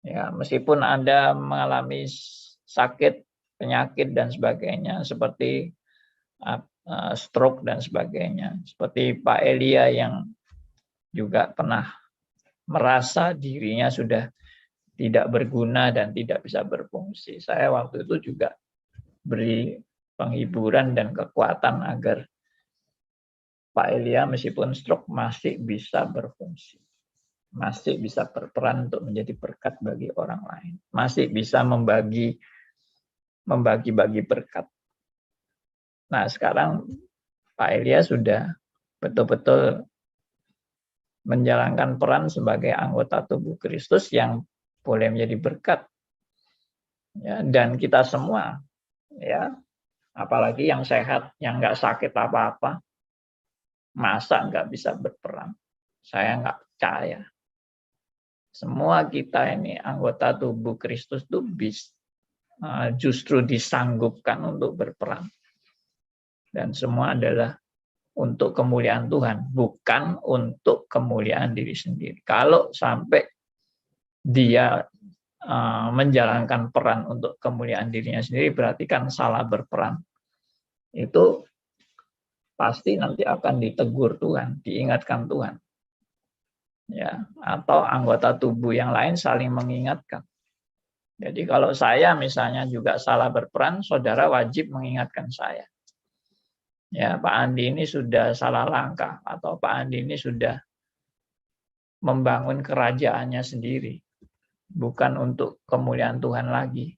[SPEAKER 1] Ya, meskipun Anda mengalami sakit, penyakit dan sebagainya, seperti stroke dan sebagainya, seperti Pak Elia yang juga pernah merasa dirinya sudah tidak berguna dan tidak bisa berfungsi. Saya waktu itu juga beri penghiburan dan kekuatan agar Pak Elia meskipun stroke masih bisa berfungsi, masih bisa berperan untuk menjadi berkat bagi orang lain, masih bisa membagi berkat. Nah, sekarang Pak Elia sudah betul-betul menjalankan peran sebagai anggota tubuh Kristus yang boleh menjadi berkat. Ya, dan kita semua, ya, apalagi yang sehat, yang nggak sakit apa-apa, masa nggak bisa berperan? Saya nggak percaya. Semua kita ini anggota tubuh Kristus itu justru disanggupkan untuk berperan. Dan semua adalah untuk kemuliaan Tuhan, bukan untuk kemuliaan diri sendiri. Kalau sampai dia menjalankan peran untuk kemuliaan dirinya sendiri, berarti kan salah berperan. Itu pasti nanti akan ditegur Tuhan, diingatkan Tuhan. Ya, atau anggota tubuh yang lain saling mengingatkan. Jadi kalau saya misalnya juga salah berperan, saudara wajib mengingatkan saya. Ya, Pak Andi ini sudah salah langkah, atau Pak Andi ini sudah membangun kerajaannya sendiri, bukan untuk kemuliaan Tuhan lagi,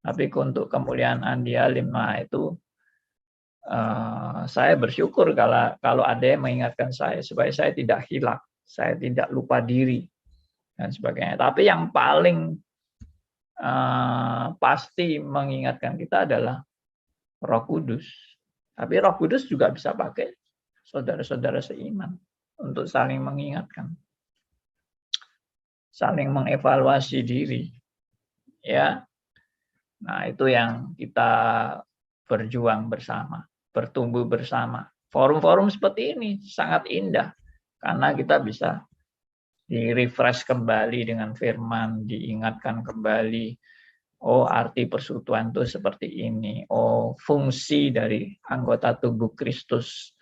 [SPEAKER 1] tapi untuk kemuliaan Andi Halim. Nah, itu saya bersyukur kalau ada yang mengingatkan saya supaya saya tidak hilang, saya tidak lupa diri dan sebagainya. Tapi yang paling pasti mengingatkan kita adalah Roh Kudus. Tapi Roh Kudus juga bisa pakai saudara-saudara seiman untuk saling mengingatkan, saling mengevaluasi diri. Ya, nah itu yang kita berjuang bersama, bertumbuh bersama. Forum-forum seperti ini sangat indah karena kita bisa di-refresh kembali dengan firman, diingatkan kembali, oh arti persekutuan itu seperti ini, oh fungsi dari anggota tubuh Kristus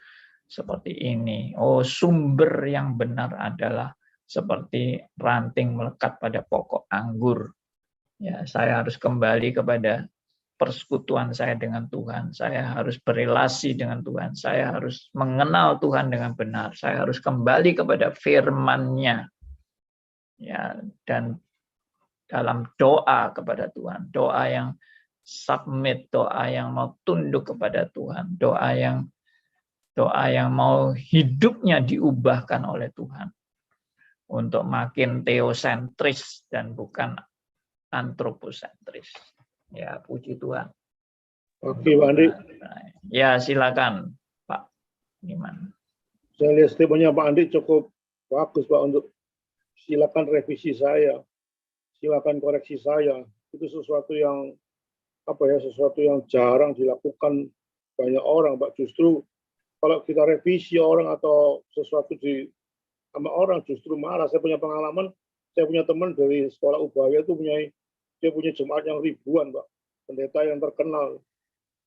[SPEAKER 1] seperti ini, oh sumber yang benar adalah seperti ranting melekat pada pokok anggur. Ya, saya harus kembali kepada persekutuan saya dengan Tuhan. Saya harus berelasi dengan Tuhan. Saya harus mengenal Tuhan dengan benar. Saya harus kembali kepada firman-Nya. Ya, dan dalam doa kepada Tuhan, doa yang submit, doa yang mau tunduk kepada Tuhan, doa yang Doa yang mau hidupnya diubahkan oleh Tuhan untuk makin teosentris dan bukan antroposentris. Ya, puji Tuhan.
[SPEAKER 6] Oke, Pak Andi.
[SPEAKER 1] Ya, silakan, Pak. Gimana?
[SPEAKER 6] Saya lihat statementnya Pak Andi cukup bagus, Pak, untuk silakan revisi saya, silakan koreksi saya. Itu sesuatu yang sesuatu yang jarang dilakukan banyak orang, Pak. Justru kalau kita revisi orang atau sesuatu sama orang justru marah. Saya punya pengalaman, saya punya teman dari sekolah Ubaya itu dia punya jemaat yang ribuan, Pak, pendeta yang terkenal.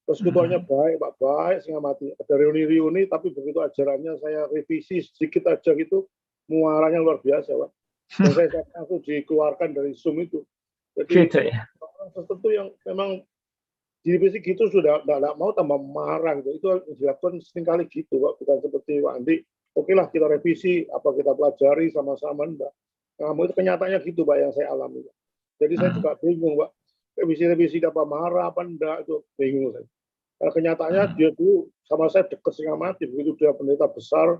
[SPEAKER 6] Terus ketuanya baik, Pak, baik sehingga mati. Ada reuni-reuni, tapi begitu ajarannya saya revisi sedikit aja gitu, muaranya luar biasa, Pak. Dan saya langsung dikeluarkan dari Zoom itu. Jadi
[SPEAKER 1] Gitu ya.
[SPEAKER 6] orang tertentu yang memang direvisi gitu sudah nggak mau tambah marah gitu. Itu yang dilakukan seringkali gitu, Pak. Bukan seperti Pak Andi. Oke lah kita revisi, apa kita pelajari sama-sama, Mbak. Kamu itu kenyataannya gitu, Pak, yang saya alami, Pak. Jadi saya juga bingung, Pak. Revisi apa marah apa enggak, itu bingung saya. Karena kenyataannya dia dulu sama saya dekat setengah mati, begitu dia pendeta besar,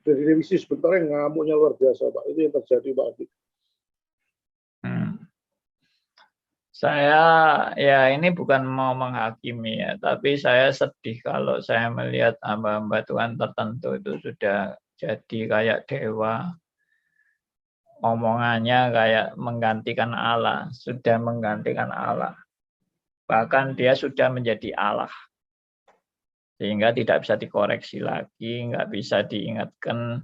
[SPEAKER 6] dari revisi sebentar ngamuknya luar biasa, Pak. Itu yang terjadi, Pak Adi.
[SPEAKER 1] Saya ya ini bukan mau menghakimi ya, tapi saya sedih kalau saya melihat hamba-hamba Tuhan tertentu itu sudah jadi kayak dewa. Omongannya kayak menggantikan Allah, sudah menggantikan Allah. Bahkan dia sudah menjadi Allah. Sehingga tidak bisa dikoreksi lagi, nggak bisa diingatkan.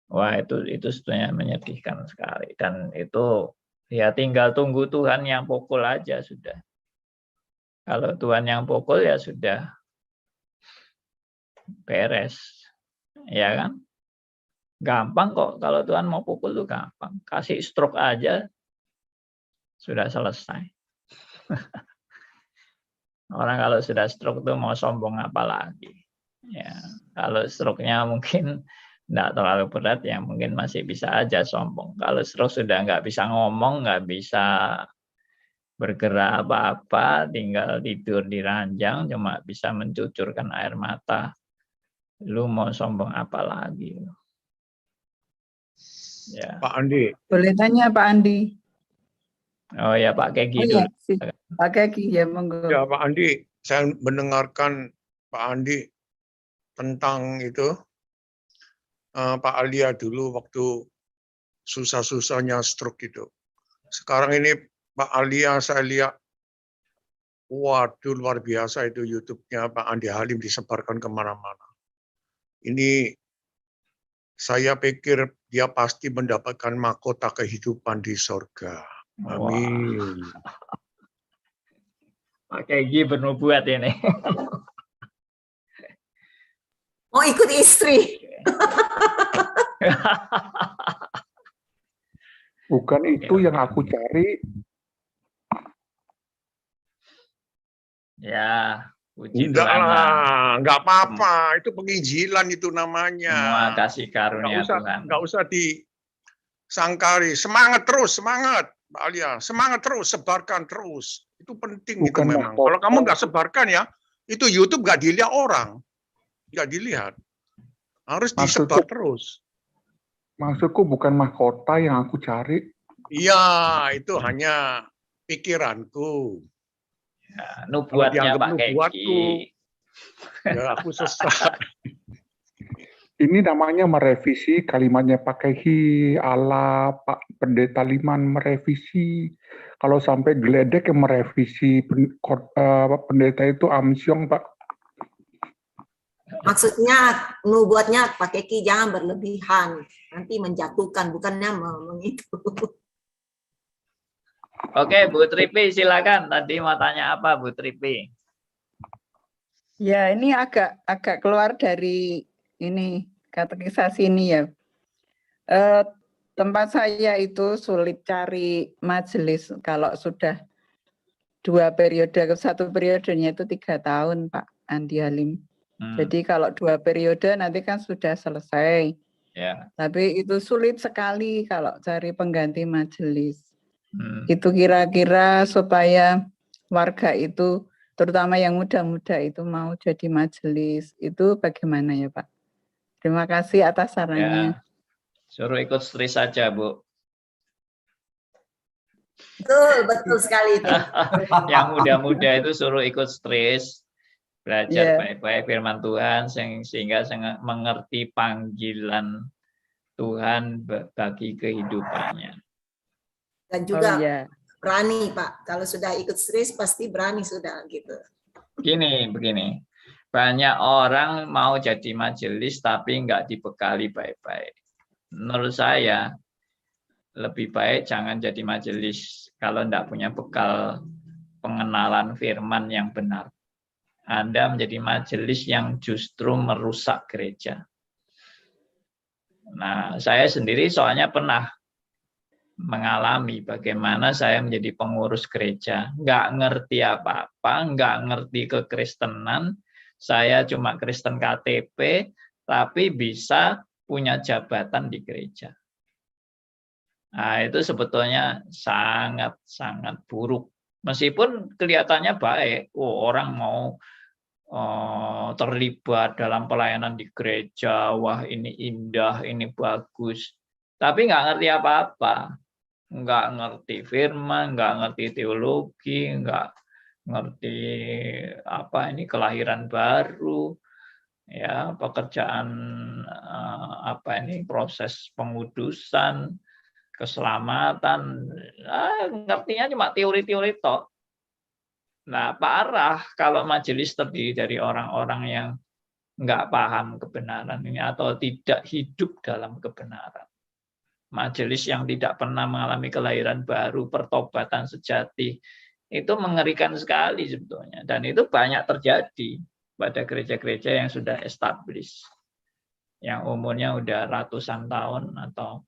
[SPEAKER 1] Wah, itu sebenarnya menyedihkan sekali. Dan itu ya tinggal tunggu Tuhan yang pukul aja sudah. Kalau Tuhan yang pukul ya sudah beres. Ya kan? Gampang kok, kalau Tuhan mau pukul tuh gampang. Kasih stroke aja, sudah selesai. Orang kalau sudah stroke tuh mau sombong apa lagi. Ya, kalau stroke-nya mungkin tidak terlalu berat, ya mungkin masih bisa aja sombong. Kalau stroke sudah nggak bisa ngomong, nggak bisa bergerak apa-apa, tinggal tidur di ranjang, cuma bisa mencucurkan air mata. Lu mau sombong apa lagi? Ya.
[SPEAKER 6] Pak Andi.
[SPEAKER 7] Boleh tanya Pak Andi?
[SPEAKER 1] Oh ya Pak Kegi
[SPEAKER 7] Oh,
[SPEAKER 1] dulu.
[SPEAKER 7] ya. Pak Kegi ya monggo.
[SPEAKER 8] Ya Pak Andi, saya mendengarkan Pak Andi tentang itu Pak Alia dulu waktu susah-susahnya stroke itu. Sekarang ini Pak Alia saya lihat, waduh luar biasa itu YouTube-nya Pak Andi Halim disebarkan kemana-mana. Ini saya pikir dia pasti mendapatkan mahkota kehidupan di surga. Amin.
[SPEAKER 1] Pak Kegi bernubuat ini.
[SPEAKER 4] Mau ikut istri.
[SPEAKER 3] Bukan itu yang aku cari.
[SPEAKER 1] Ya, puji Tuhan lah.
[SPEAKER 8] Enggak, enggak apa-apa. Itu penginjilan itu namanya.
[SPEAKER 1] Semua kasih karunia Tuhan.
[SPEAKER 8] Enggak usah disangkari. Semangat terus, semangat, Pak Alia. Semangat terus, sebarkan terus. Itu penting. Bukan itu memang. Kalau kamu enggak sebarkan ya, itu YouTube enggak dilihat orang. Enggak dilihat. Harus disebar terus.
[SPEAKER 3] Maksudku bukan mahkota yang aku cari.
[SPEAKER 8] Iya, itu hanya pikiranku.
[SPEAKER 1] Ya, nubuatnya Pak Kegi.
[SPEAKER 8] Ya, aku sesat.
[SPEAKER 3] Ini namanya merevisi kalimatnya Pak Kegi, Allah, Pak Pendeta Liman merevisi. Kalau sampai geledek yang merevisi pendeta itu Amsyong, Pak.
[SPEAKER 4] Maksudnya nubuatnya Pak Keki jangan berlebihan, nanti menjatuhkan, bukannya mengitu.
[SPEAKER 1] Oke, Bu Tripi silakan. Tadi mau tanya apa, Bu Tripi?
[SPEAKER 7] Ya, ini agak keluar dari ini katekisasi ini ya. Tempat saya itu sulit cari majelis kalau sudah 2 periode, 1 periodenya itu 3 tahun, Pak Andi Halim. Jadi kalau 2 periode nanti kan sudah selesai.
[SPEAKER 1] Ya.
[SPEAKER 7] Tapi itu sulit sekali kalau cari pengganti majelis. Itu kira-kira supaya warga itu terutama yang muda-muda itu mau jadi majelis, itu bagaimana ya Pak? Terima kasih atas sarannya.
[SPEAKER 1] Ya, suruh ikut stris saja, Bu.
[SPEAKER 4] Betul sekali itu.
[SPEAKER 1] Yang muda-muda itu suruh ikut stris, belajar baik-baik firman Tuhan sehingga mengerti panggilan Tuhan bagi kehidupannya.
[SPEAKER 4] Dan juga berani Pak, kalau sudah ikut stris pasti berani sudah gitu.
[SPEAKER 1] Begini, banyak orang mau jadi majelis tapi nggak dibekali baik-baik. Menurut saya lebih baik jangan jadi majelis kalau nggak punya bekal pengenalan firman yang benar. Anda menjadi majelis yang justru merusak gereja. Nah, saya sendiri soalnya pernah mengalami bagaimana saya menjadi pengurus gereja. Nggak ngerti apa-apa, nggak ngerti kekristenan. Saya cuma Kristen KTP, tapi bisa punya jabatan di gereja. Nah, itu sebetulnya sangat-sangat buruk. Meskipun kelihatannya baik, orang mau terlibat dalam pelayanan di gereja, wah ini indah, ini bagus. Tapi nggak ngerti apa-apa. Nggak ngerti firman, nggak ngerti teologi, nggak ngerti kelahiran baru, ya pekerjaan proses pengudusan, keselamatan, ngertinya cuma teori-teori toh. Nah, parah kalau majelis terdiri dari orang-orang yang nggak paham kebenaran ini atau tidak hidup dalam kebenaran. Majelis yang tidak pernah mengalami kelahiran baru, pertobatan sejati, itu mengerikan sekali sebetulnya. Dan itu banyak terjadi pada gereja-gereja yang sudah established, yang umurnya udah ratusan tahun atau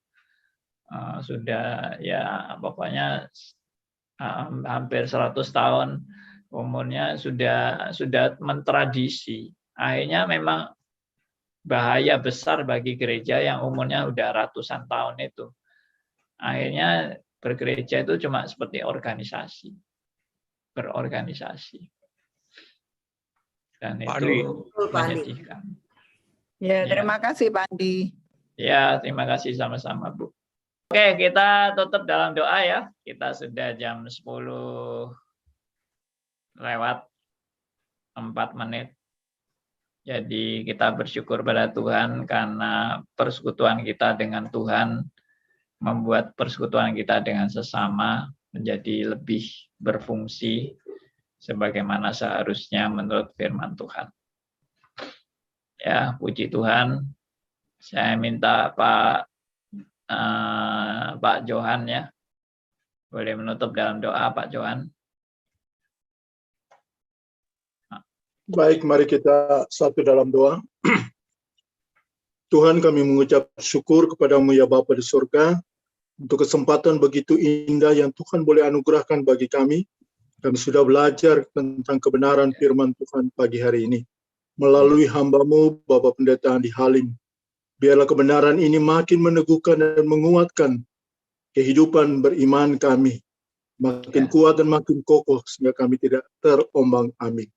[SPEAKER 1] sudah ya pokoknya hampir 100 tahun umurnya sudah mentradisi. Akhirnya memang bahaya besar bagi gereja yang umurnya udah ratusan tahun itu. Akhirnya bergereja itu cuma seperti berorganisasi. Dan itu menyedihkan.
[SPEAKER 7] Ya, terima kasih Pak Andi.
[SPEAKER 1] Ya, terima kasih sama-sama Bu. Oke, kita tutup dalam doa ya. Kita sudah jam 10 lewat 4 menit. Jadi kita bersyukur pada Tuhan karena persekutuan kita dengan Tuhan membuat persekutuan kita dengan sesama menjadi lebih berfungsi sebagaimana seharusnya menurut firman Tuhan. Ya, puji Tuhan. Saya minta Pak Johan ya, boleh menutup dalam doa Pak Johan.
[SPEAKER 6] Baik, mari kita satu dalam doa. Tuhan, kami mengucap syukur kepadamu ya Bapa di surga untuk kesempatan begitu indah yang Tuhan boleh anugerahkan bagi kami. Kami sudah belajar tentang kebenaran firman Tuhan pagi hari ini melalui hamba-Mu Bapak Pendeta Andi Halim. Biarlah kebenaran ini makin meneguhkan dan menguatkan kehidupan beriman kami, makin kuat dan makin kokoh sehingga kami tidak terombang-ambing.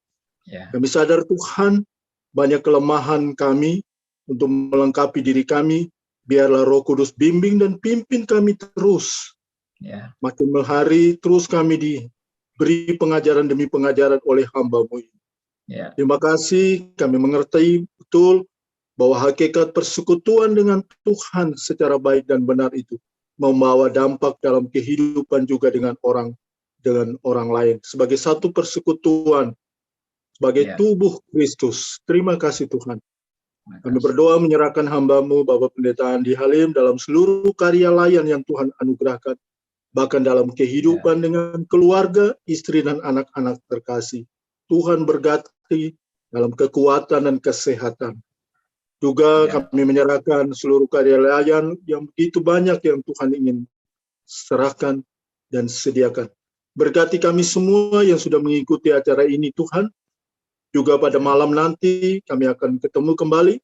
[SPEAKER 6] Kami sadar Tuhan banyak kelemahan kami untuk melengkapi diri kami. Biarlah Roh Kudus bimbing dan pimpin kami terus. Makin hari terus kami diberi pengajaran demi pengajaran oleh hamba-Mu ini. Terima kasih, kami mengerti betul bahwa hakikat persekutuan dengan Tuhan secara baik dan benar itu membawa dampak dalam kehidupan juga dengan orang lain. Sebagai satu persekutuan, sebagai tubuh Kristus. Terima kasih Tuhan. Kami berdoa menyerahkan hamba-Mu Bapak Pendeta Andi Halim dalam seluruh karya layan yang Tuhan anugerahkan. Bahkan dalam kehidupan dengan keluarga, istri dan anak-anak terkasih. Tuhan berkati dalam kekuatan dan kesehatan. Juga kami menyerahkan seluruh karya layan yang begitu banyak yang Tuhan ingin serahkan dan sediakan. Berkati kami semua yang sudah mengikuti acara ini Tuhan. Juga pada malam nanti kami akan ketemu kembali.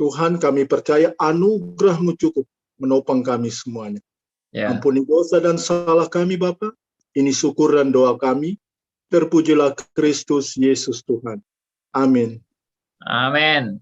[SPEAKER 6] Tuhan, kami percaya anugerah-Mu cukup menopang kami semuanya. Ampuni dosa dan salah kami Bapa. Ini syukur dan doa kami.
[SPEAKER 9] Terpujilah Kristus Yesus Tuhan. Amin.
[SPEAKER 1] Amin.